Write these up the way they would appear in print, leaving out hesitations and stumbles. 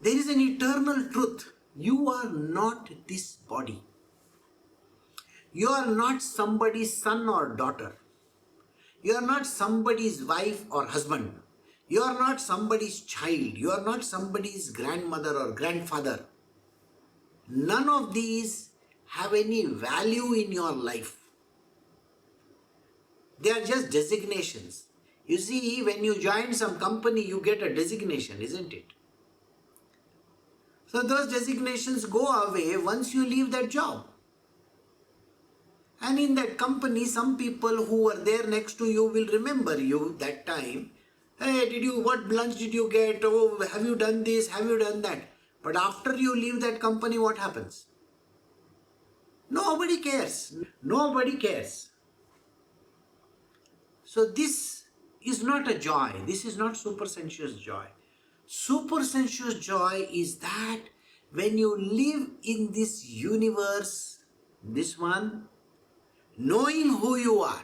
There is an eternal truth. You are not this body. You are not somebody's son or daughter. You are not somebody's wife or husband. You are not somebody's child. You are not somebody's grandmother or grandfather. None of these have any value in your life. They are just designations. You see, when you join some company, you get a designation, isn't it? So those designations go away once you leave that job. And in that company, some people who were there next to you will remember you that time. Hey, what lunch did you get? Oh, have you done this? Have you done that? But after you leave that company, what happens? Nobody cares. Nobody cares. So this is not a joy. This is not super sensuous joy. Super sensuous joy is that when you live in this universe, this one, knowing who you are.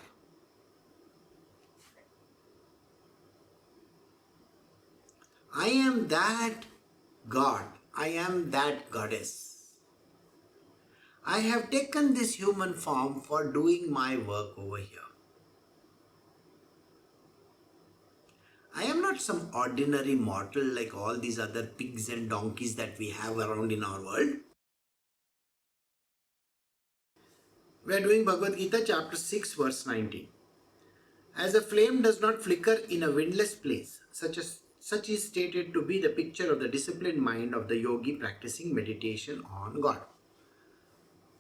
I am that God. I am that goddess. I have taken this human form for doing my work over here. I am not some ordinary mortal like all these other pigs and donkeys that we have around in our world. We are doing Bhagavad Gita chapter 6 verse 19. As a flame does not flicker in a windless place, such is stated to be the picture of the disciplined mind of the yogi practicing meditation on God.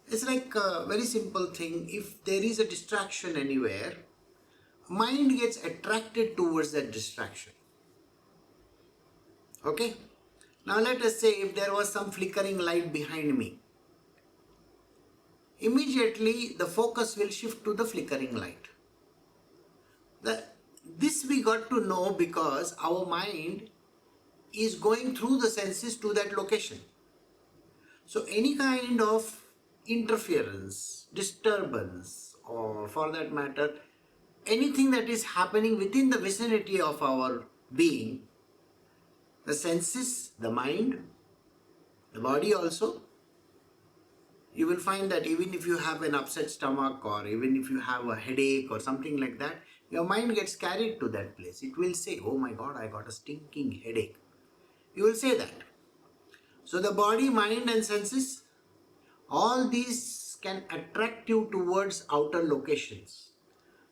It's like a very simple thing. If there is a distraction anywhere, mind gets attracted towards that distraction. Okay? Now let us say if there was some flickering light behind me, immediately the focus will shift to the flickering light. This we got to know because our mind is going through the senses to that location. So any kind of interference, disturbance, or for that matter, anything that is happening within the vicinity of our being, the senses, the mind, the body also, you will find that even if you have an upset stomach or even if you have a headache or something like that, your mind gets carried to that place. It will say, oh my God, I got a stinking headache. You will say that. So the body, mind and senses, all these can attract you towards outer locations.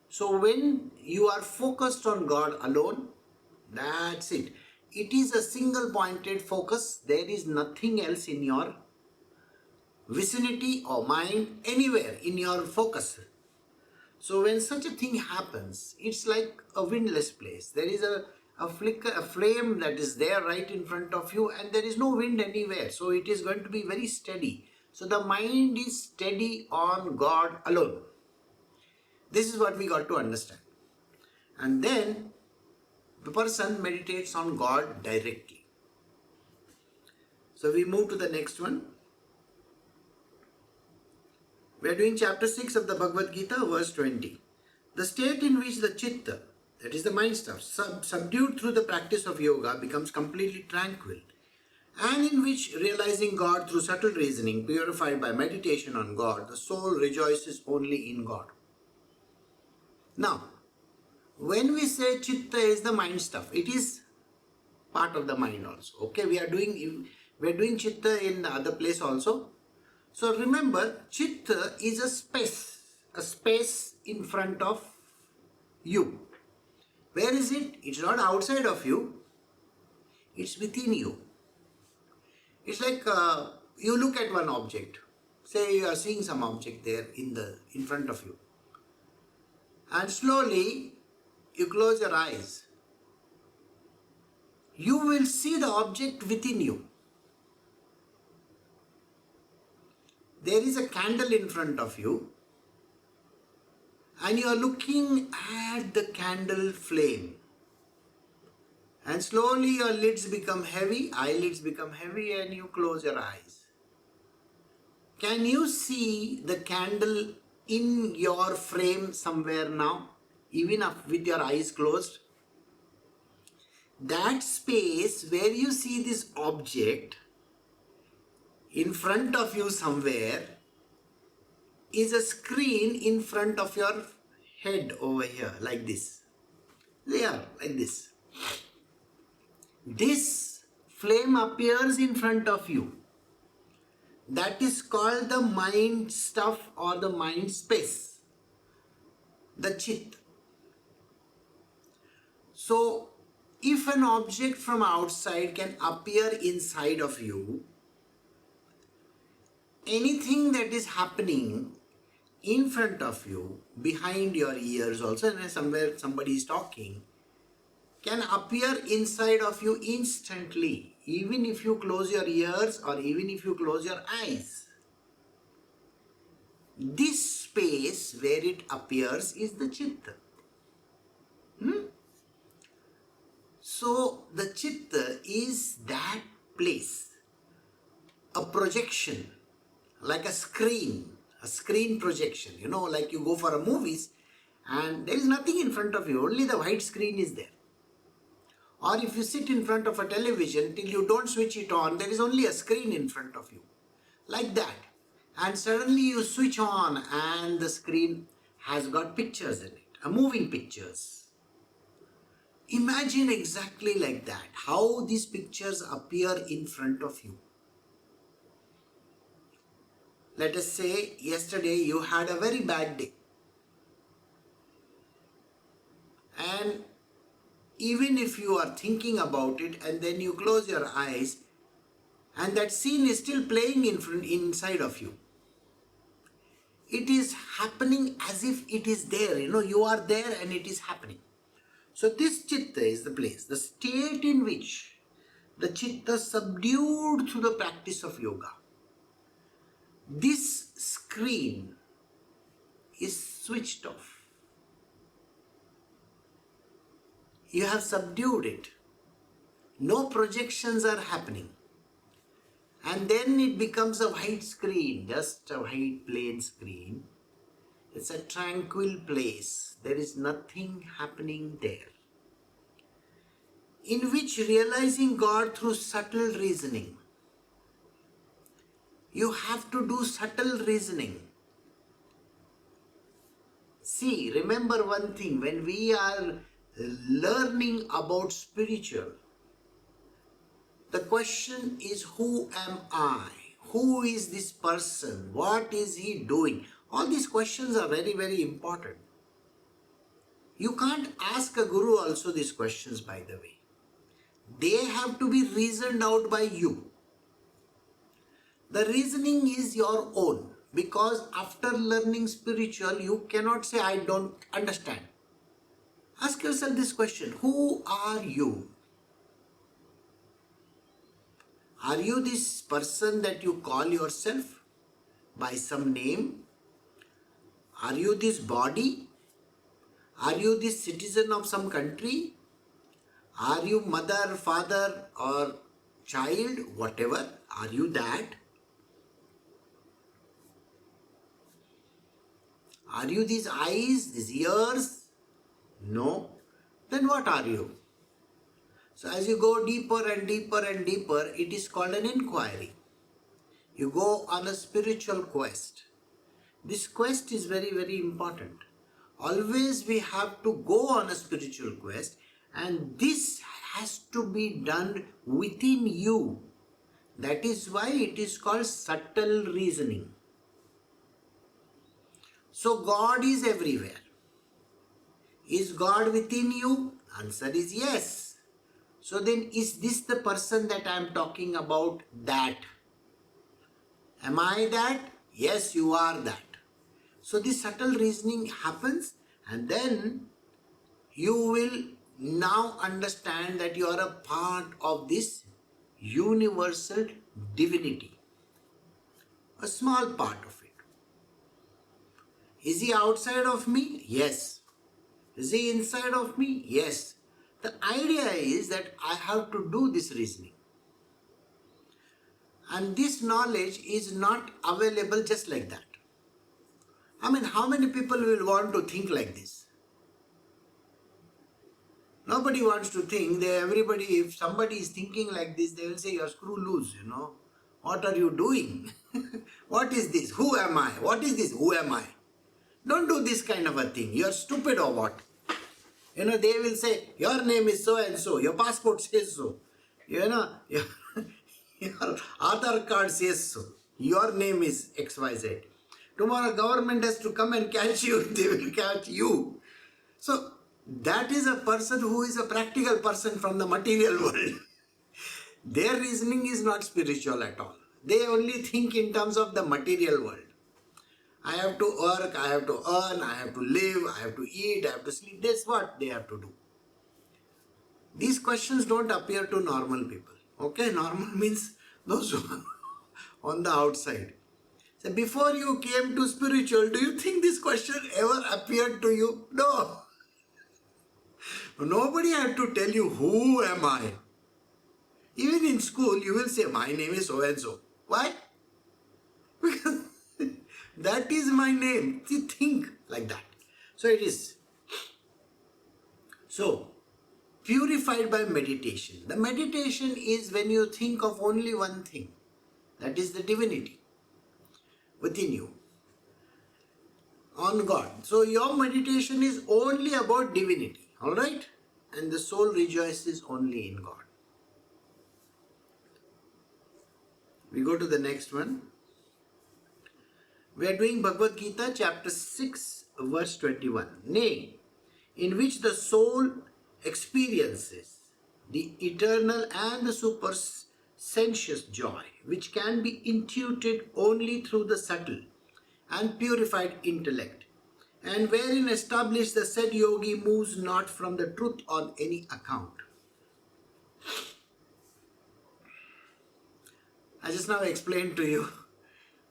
So when you are focused on God alone, that's it. It is a single pointed focus. There is nothing else in your vicinity or mind, anywhere in your focus. So when such a thing happens, it's like a windless place. There is a flicker, a flame that is there right in front of you and there is no wind anywhere. So it is going to be very steady. So the mind is steady on God alone. This is what we got to understand. And then the person meditates on God directly. So we move to the next one. We are doing chapter 6 of the Bhagavad Gita, verse 20. The state in which the chitta, that is the mind stuff, subdued through the practice of yoga becomes completely tranquil, and in which, realizing God through subtle reasoning, purified by meditation on God, the soul rejoices only in God. Now, when we say chitta is the mind stuff, it is part of the mind also. Okay, we are doing chitta in the other place also. So remember, chitta is a space in front of you. Where is it? It's not outside of you, it's within you. It's like you look at one object. Say you are seeing some object there in front of you. And slowly you close your eyes. You will see the object within you. There is a candle in front of you and you are looking at the candle flame. And slowly your lids become heavy, eyelids become heavy and you close your eyes. Can you see the candle in your frame somewhere now, even with your eyes closed? that space where you see this object in front of you somewhere is a screen in front of your head over here, like this. Yeah, like this. This flame appears in front of you. That is called the mind stuff or the mind space, the chit. So, if an object from outside can appear inside of you, anything that is happening in front of you, behind your ears also, and somewhere somebody is talking, can appear inside of you instantly, even if you close your ears or even if you close your eyes. This space where it appears is the chitta. So the chitta is that place, a projection, like a screen projection. Like you go for a movies and there is nothing in front of you, only the white screen is there. Or if you sit in front of a television till you don't switch it on, there is only a screen in front of you. Like that. And suddenly you switch on and the screen has got pictures in it, moving pictures. Imagine exactly like that, how these pictures appear in front of you. Let us say yesterday you had a very bad day. And even if you are thinking about it and then you close your eyes and that scene is still playing inside of you. It is happening as if it is there, you are there and it is happening. So this chitta is the place, the state in which the chitta subdued through the practice of yoga. This screen is switched off. You have subdued it. No projections are happening. And then it becomes a white screen, just a white plain screen. It's a tranquil place. There is nothing happening there. In which realizing God through subtle reasoning. You have to do subtle reasoning. See, remember one thing, when we are learning about spiritual, the question is, who am I? Who is this person? What is he doing? All these questions are very, very important. You can't ask a guru also these questions, by the way. They have to be reasoned out by you. The reasoning is your own, because after learning spiritual, you cannot say, I don't understand. Ask yourself this question, who are you? Are you this person that you call yourself by some name? Are you this body? Are you this citizen of some country? Are you mother, father or child, whatever? Are you that? Are you these eyes, these ears? No. Then what are you? So as you go deeper and deeper and deeper, it is called an inquiry. You go on a spiritual quest. This quest is very, very important. Always we have to go on a spiritual quest, and this has to be done within you. That is why it is called subtle reasoning. So God is everywhere. Is God within you? Answer is yes. So then, is this the person that I am talking about? That. Am I that? Yes, you are that. So this subtle reasoning happens, and then you will now understand that you are a part of this universal divinity. A small part of it. Is he outside of me? Yes. Is he inside of me? Yes. The idea is that I have to do this reasoning. And this knowledge is not available just like that. I mean, how many people will want to think like this? Nobody wants to think. Everybody, if somebody is thinking like this, they will say, you're screw loose, What are you doing? What is this? Who am I? What is this? Who am I? Don't do this kind of a thing. You're stupid or what? They will say, your name is so and so, your passport says so. Your, your Aadhaar card says so. Your name is XYZ. Tomorrow government has to come and catch you, they will catch you. So that is a person who is a practical person from the material world. Their reasoning is not spiritual at all. They only think in terms of the material world. I have to work, I have to earn, I have to live, I have to eat, I have to sleep. That's what they have to do. These questions don't appear to normal people. Okay, normal means those who are on the outside. So before you came to spiritual, do you think this question ever appeared to you? No. Nobody had to tell you, who am I? Even in school, you will say, my name is so and so. Why? Because that is my name. You think like that. So it is. So, purified by meditation. The meditation is when you think of only one thing. That is the divinity within you. On God. So your meditation is only about divinity. Alright? And the soul rejoices only in God. We go to the next one. We are doing Bhagavad Gita chapter 6 verse 21. Nay, in which the soul experiences the eternal and the super sensuous joy, which can be intuited only through the subtle and purified intellect, and wherein established the said yogi moves not from the truth on any account. I just now explained to you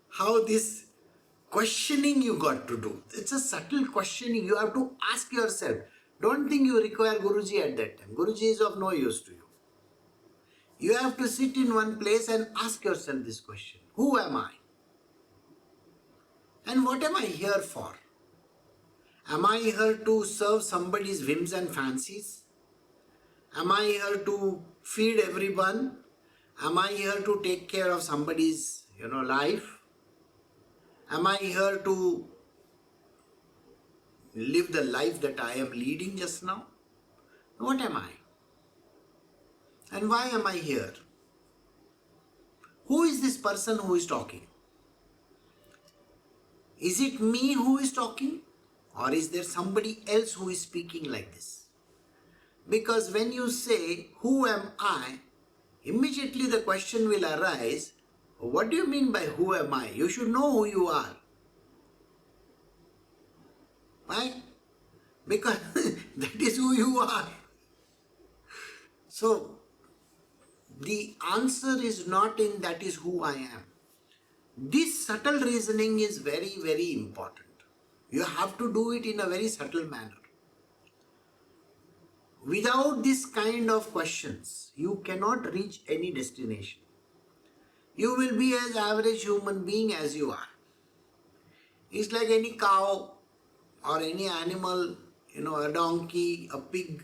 how this questioning you got to do. It's a subtle questioning. You have to ask yourself. Don't think you require Guruji at that time. Guruji is of no use to you. You have to sit in one place and ask yourself this question. Who am I? And what am I here for? Am I here to serve somebody's whims and fancies? Am I here to feed everyone? Am I here to take care of somebody's, life? Am I here to live the life that I am leading just now? What am I? And why am I here? Who is this person who is talking? Is it me who is talking? Or is there somebody else who is speaking like this? Because when you say, who am I? Immediately the question will arise, what do you mean by who am I? You should know who you are. Why? Because that is who you are. So, the answer is not in that is who I am. This subtle reasoning is very, very important. You have to do it in a very subtle manner. Without this kind of questions, you cannot reach any destination. You will be as average human being as you are. It's like any cow or any animal, a donkey, a pig.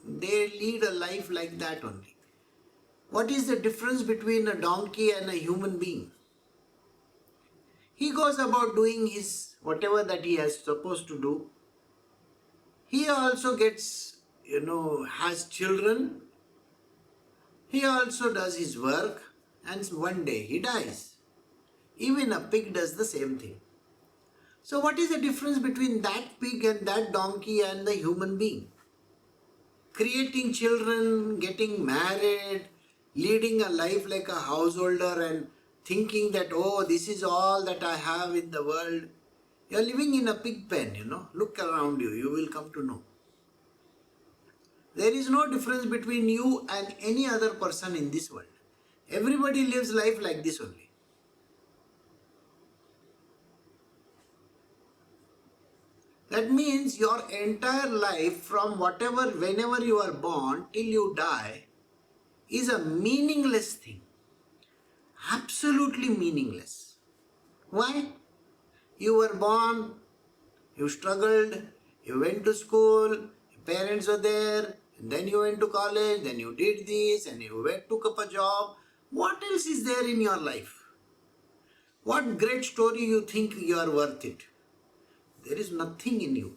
They lead a life like that only. What is the difference between a donkey and a human being? He goes about doing his whatever that he has supposed to do. He also gets, has children. He also does his work, and one day he dies. Even a pig does the same thing. So what is the difference between that pig and that donkey and the human being? Creating children, getting married, leading a life like a householder and thinking that, oh, this is all that I have in the world. You are living in a pig pen, Look around you, you will come to know. There is no difference between you and any other person in this world. Everybody lives life like this only. That means your entire life from whenever you are born till you die is a meaningless thing. Absolutely meaningless. Why? You were born, you struggled, you went to school, you Parents were there, and then you went to college, then you did this, and you took up a job. What else is there in your life? What great story you think you are worth it? There is nothing in you.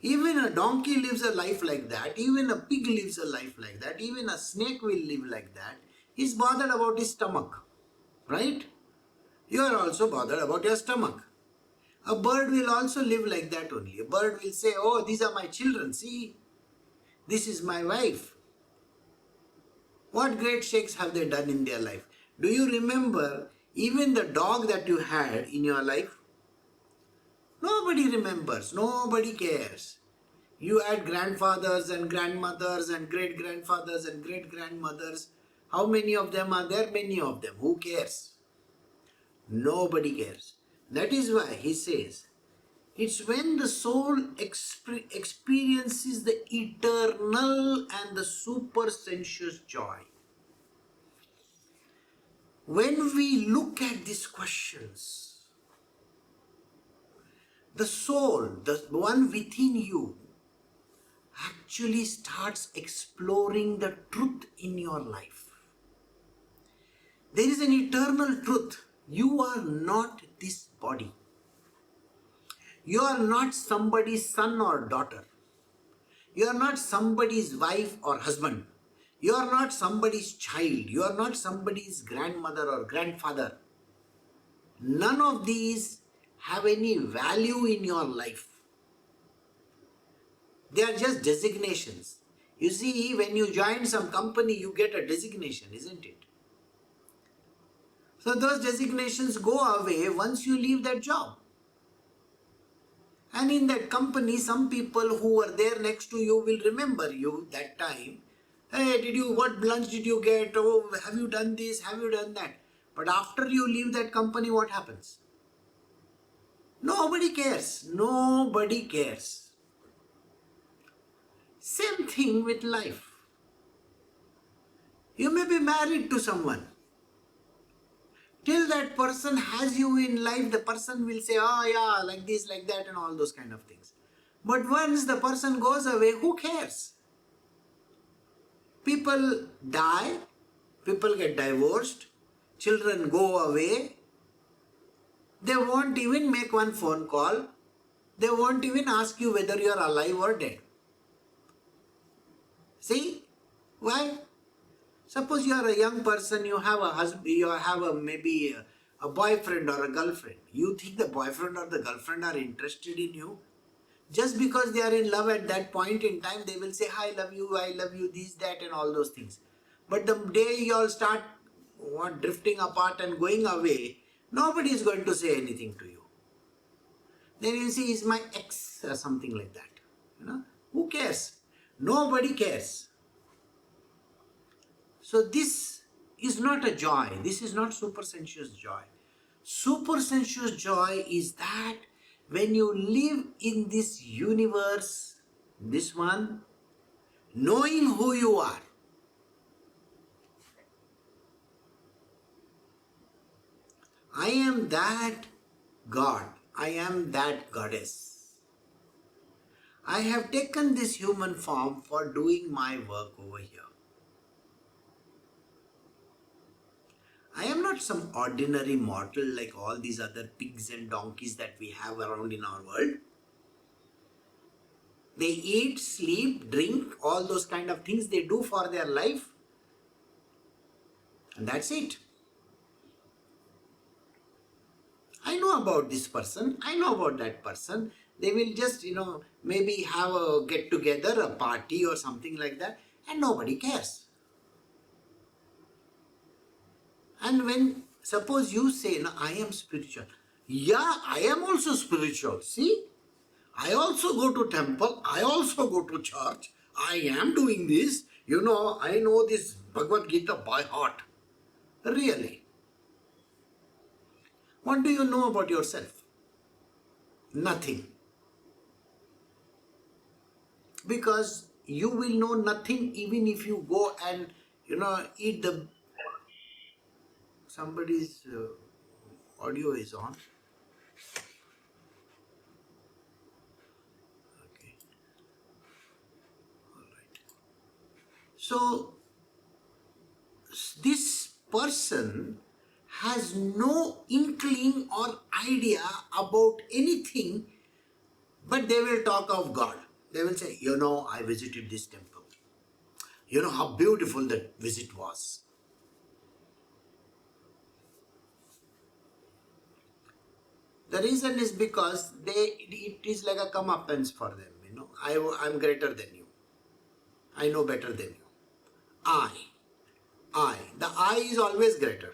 Even a donkey lives a life like that, even a pig lives a life like that, even a snake will live like that. He's bothered about his stomach, right? You are also bothered about your stomach. A bird will also live like that only. A bird will say, oh, these are my children, see, this is my wife. What great shakes have they done in their life? Do you remember even the dog that you had in your life? Nobody remembers, nobody cares. You had grandfathers and grandmothers and great grandfathers and great grandmothers. How many of them are there? Many of them. Who cares? Nobody cares. That is why he says, it's when the soul experiences the eternal and the super sensuous joy. When we look at these questions, the soul, the one within you, actually starts exploring the truth in your life. There is an eternal truth. You are not this body. You are not somebody's son or daughter. You are not somebody's wife or husband. You are not somebody's child. You are not somebody's grandmother or grandfather. None of these have any value in your life. They are just designations. You see, when you join some company, you get a designation, isn't it? So those designations go away once you leave that job. And in that company, some people who were there next to you will remember you that time. Hey, what lunch did you get? Oh, have you done this? Have you done that? But after you leave that company, what happens? Nobody cares. Nobody cares. Same thing with life. You may be married to someone. Till that person has you in life, the person will say, oh yeah, like this, like that, and all those kind of things. But once the person goes away, who cares? People die, people get divorced, children go away. They won't even make one phone call. They won't even ask you whether you are alive or dead. See? Why? Suppose you are a young person, you have a husband, you have maybe a boyfriend or a girlfriend. You think the boyfriend or the girlfriend are interested in you? Just because they are in love at that point in time, they will say, I love you, this, that, and all those things. But the day you all start drifting apart and going away, nobody is going to say anything to you. Then you see, he's my ex or something like that. Who cares? Nobody cares. So this is not a joy. This is not super sensuous joy. Super sensuous joy is that when you live in this universe, this one, knowing who you are. I am that God. I am that goddess. I have taken this human form for doing my work over here. I am not some ordinary mortal like all these other pigs and donkeys that we have around in our world. They eat, sleep, drink, all those kind of things they do for their life. And that's it. I know about this person. I know about that person. They will just, maybe have a get together, a party or something like that. And nobody cares. And when, suppose you say, no, I am spiritual. Yeah, I am also spiritual. See? I also go to temple. I also go to church. I am doing this. I know this Bhagavad Gita by heart. Really. What do you know about yourself? Nothing. Because you will know nothing even if you go and, eat the... Somebody's audio is on. Okay. So this person has no inkling or idea about anything, but they will talk of God. They will say, I visited this temple. How beautiful that visit was. The reason is because it is like a comeuppance for them. I'm greater than you. I know better than you. I. The I is always greater.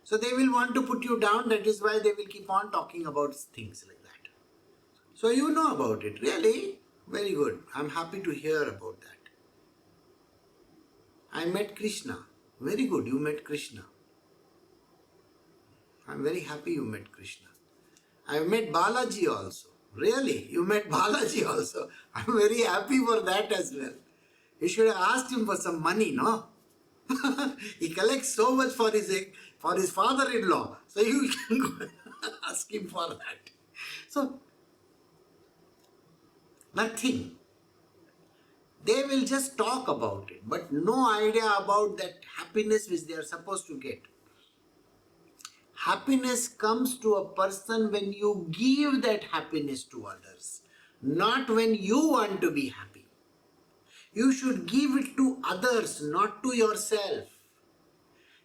So they will want to put you down. That is why they will keep on talking about things like that. So you know about it. Really? Very good. I'm happy to hear about that. I met Krishna. Very good. You met Krishna. I'm very happy you met Krishna. I met Balaji also. Really? You met Balaji also. I'm very happy for that as well. You should have asked him for some money, no? He collects so much for his father-in-law. So you can go and ask him for that. So, nothing. They will just talk about it, but no idea about that happiness which they are supposed to get. Happiness comes to a person when you give that happiness to others, not when you want to be happy. You should give it to others, not to yourself.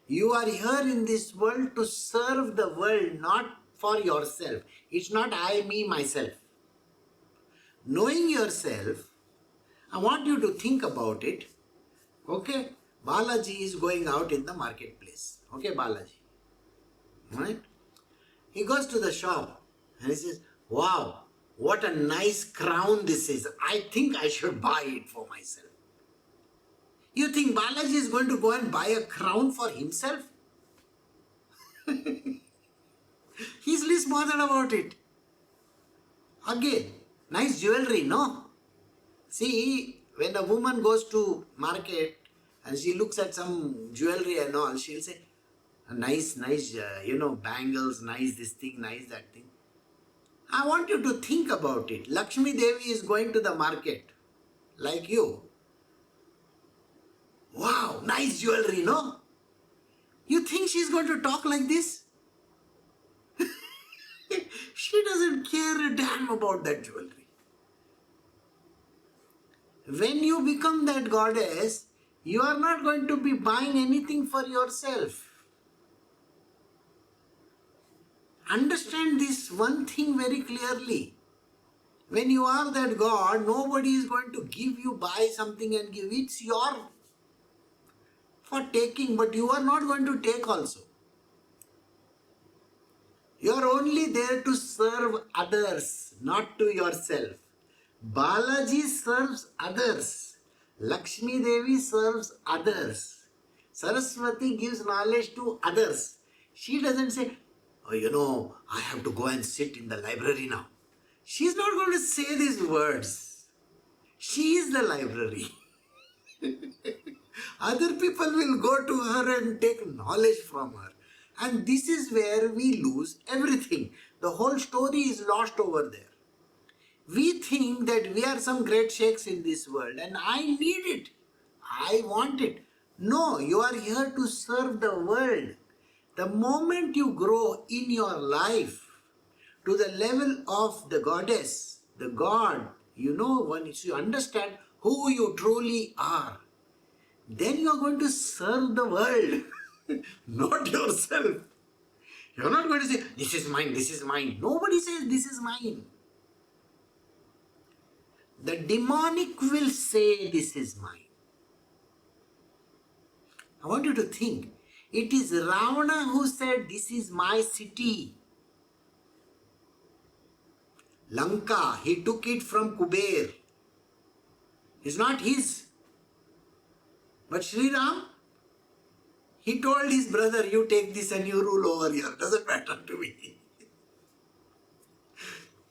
You are here in this world to serve the world, not for yourself. It's not I, me, myself. Knowing yourself, I want you to think about it. Okay? Balaji is going out in the marketplace. Okay, Balaji. Right? He goes to the shop and he says, wow, what a nice crown this is. I think I should buy it for myself. You think Balaji is going to go and buy a crown for himself? He's least bothered about it. Again, nice jewelry, no? See, when a woman goes to market and she looks at some jewelry and all, she'll say, nice, bangles, nice this thing, nice that thing. I want you to think about it. Lakshmi Devi is going to the market, like you. Wow, nice jewelry, no? You think she's going to talk like this? She doesn't care a damn about that jewelry. When you become that goddess, you are not going to be buying anything for yourself. Understand this one thing very clearly. When you are that God, nobody is going to give you, buy something and give. It's your for taking, but you are not going to take also. You are only there to serve others, not to yourself. Balaji serves others. Lakshmi Devi serves others. Saraswati gives knowledge to others. She doesn't say, I have to go and sit in the library now. She's not going to say these words. She is the library. Other people will go to her and take knowledge from her. And this is where we lose everything. The whole story is lost over there. We think that we are some great sheikhs in this world and I need it. I want it. No, you are here to serve the world. The moment you grow in your life to the level of the goddess, the God, once you understand who you truly are, then you are going to serve the world, not yourself. You are not going to say, this is mine, this is mine. Nobody says, this is mine. The demonic will say, this is mine. I want you to think. It is Ravana who said, this is my city. Lanka, he took it from Kuber. It's not his. But Sri Ram, he told his brother, you take this and you rule over here. Doesn't matter to me.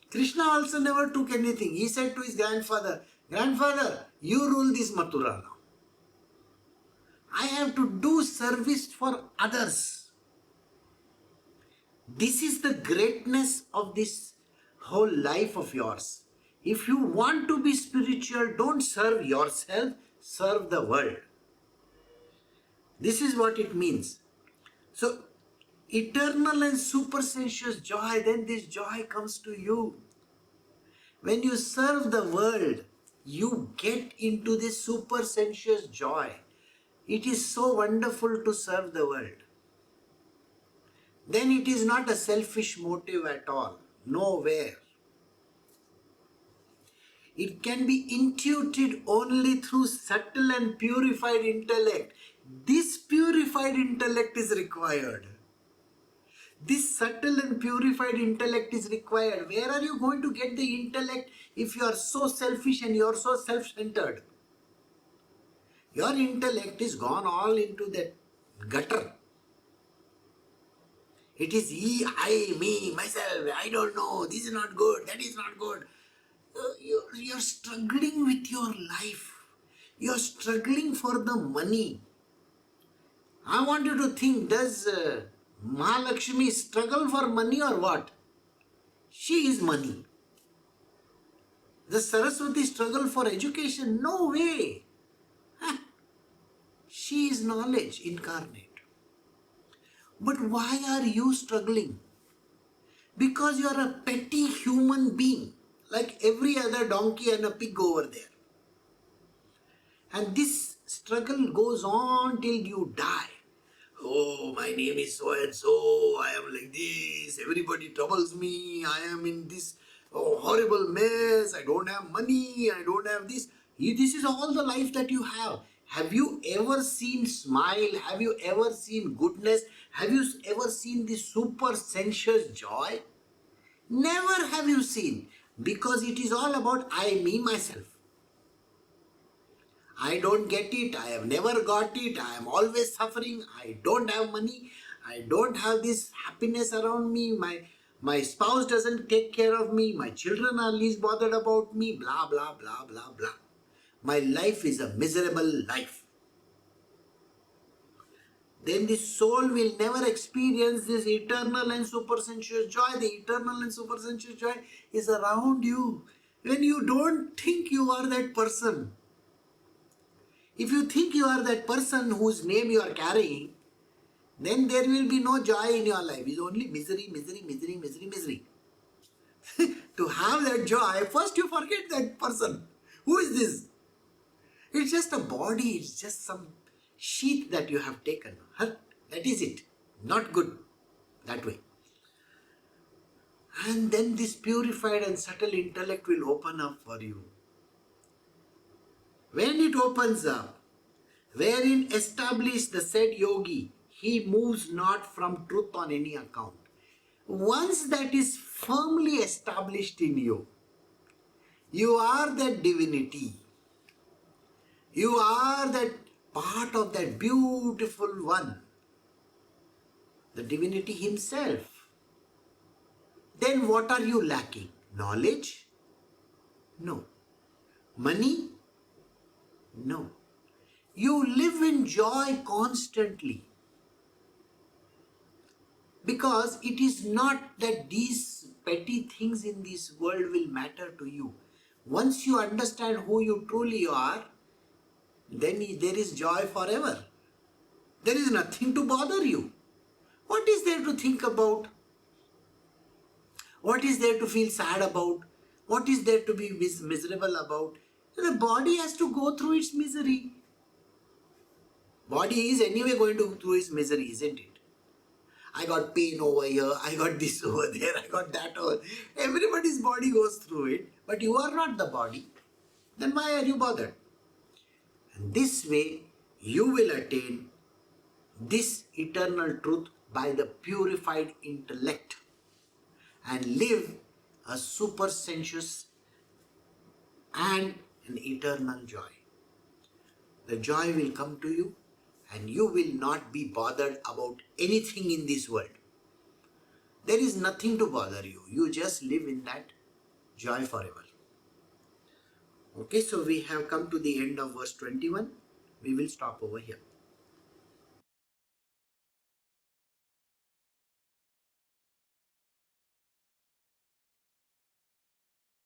Krishna also never took anything. He said to his grandfather, grandfather, you rule this Mathura now. I have to do service for others. This is the greatness of this whole life of yours. If you want to be spiritual, don't serve yourself, serve the world. This is what it means. So, eternal and supersensuous joy, then this joy comes to you. When you serve the world, you get into this supersensuous joy. It is so wonderful to serve the world. Then it is not a selfish motive at all. Nowhere. It can be intuited only through subtle and purified intellect. This purified intellect is required. This subtle and purified intellect is required. Where are you going to get the intellect if you are so selfish and you are so self-centered? Your intellect is gone all into that gutter. It is he, I, me, myself, I don't know, this is not good, that is not good. You're struggling with your life. You're struggling for the money. I want you to think, does Mahalakshmi struggle for money or what? She is money. Does Saraswati struggle for education? No way. She is knowledge incarnate. But why are you struggling? Because you are a petty human being, like every other donkey and a pig over there. And this struggle goes on till you die. Oh, my name is so and so, I am like this, everybody troubles me, I am in this horrible mess, I don't have money, I don't have this. This is all the life that you have. Have you ever seen smile? Have you ever seen goodness? Have you ever seen this super sensuous joy? Never have you seen, because it is all about I, me, myself. I don't get it, I have never got it, I am always suffering, I don't have money, I don't have this happiness around me, my spouse doesn't take care of me, my children are least bothered about me, blah, blah, blah, blah, blah. My life is a miserable life. Then the soul will never experience this eternal and supersensuous joy. The eternal and supersensuous joy is around you. When you don't think you are that person. If you think you are that person whose name you are carrying, then there will be no joy in your life. It's only misery, misery, misery, misery, misery. To have that joy, first you forget that person. Who is this? It's just a body, it's just some sheath that you have taken. That is it. Not good that way. And then this purified and subtle intellect will open up for you. When it opens up, wherein established the said yogi, he moves not from truth on any account. Once that is firmly established in you, you are that divinity. You are that part of that beautiful one, the divinity himself. Then what are you lacking? Knowledge? No. Money? No. You live in joy constantly. Because it is not that these petty things in this world will matter to you. Once you understand who you truly are, then there is joy forever. There is nothing to bother you. What is there to think about? What is there to feel sad about? What is there to be miserable about? The body has to go through its misery. Body is anyway going to go through its misery, isn't it? I got pain over here, I got this over there, I got that over there. Everybody's body goes through it, but you are not the body. Then why are you bothered? And this way, you will attain this eternal truth by the purified intellect and live a super sensuous and an eternal joy. The joy will come to you and you will not be bothered about anything in this world. There is nothing to bother you. You just live in that joy forever. Okay, so we have come to the end of verse 21. We will stop over here.